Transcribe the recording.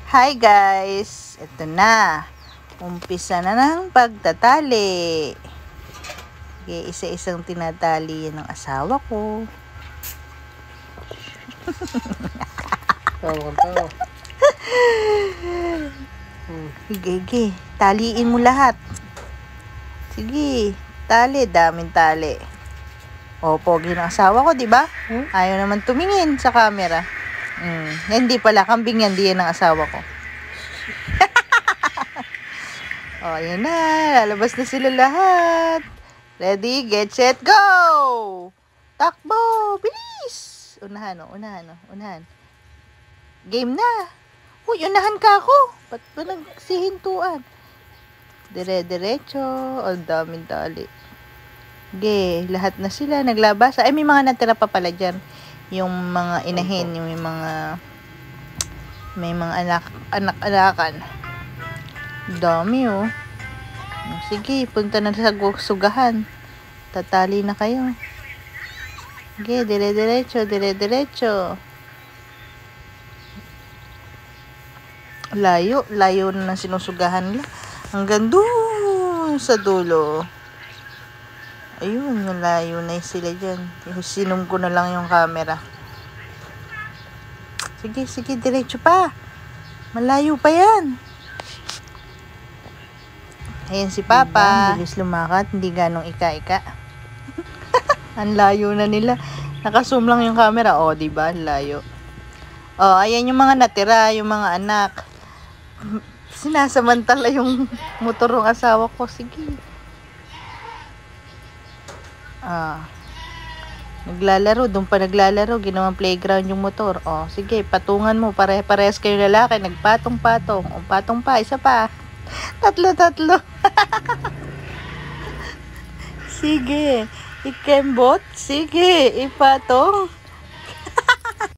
Hi guys! Ito na. Umpisa na ng pagtatali. Okay, isa-isang tinatali yan ng asawa ko. Sige, taliin mo lahat. Sige, tali, daming tali. O, pogi ng asawa ko, di ba? Ayaw naman tumingin sa camera. Hindi pala, kambing yan, di yan ng asawa ko. O, ayan na, lalabas na sila lahat. Ready, get, set, go! Takbo, bilis! Unahan. Game na. Uy, unahan ka ako. Ba't ba nagsihintuan? Dire-diretso. Ang daming tali. Okay, lahat na sila naglabas. Ay, may mga natira pa pala dyan. Yung mga inahin, yung may mga anak-anakan. Dami, oh. Sige, punta na sa sugahan. Tatali na kayo. Okay, dire-diretso. Layo na ng sinusugahan nila. Hanggang doon sa dulo. Ayun, malayo na sila dyan. Sinum ko na lang yung camera. Sige, diretso pa. Malayo pa yan. Ayan si Papa. Bilis lumakat, hindi ganong ika-ika. Ang layo na nila. Nakazoom lang yung camera. O, diba? Layo. O, ayan yung mga natira, yung mga anak. Sinasamantala yung motor ng asawa ko. Sige. Naglalaro, doon pa naglalaro, ginawang playground yung motor. O, sige, patungan mo, pare-parehas kayo lalaki, nagpatong-patong. O, patong pa, isa pa. Tatlo. Sige, ikembot, sige, ipatong.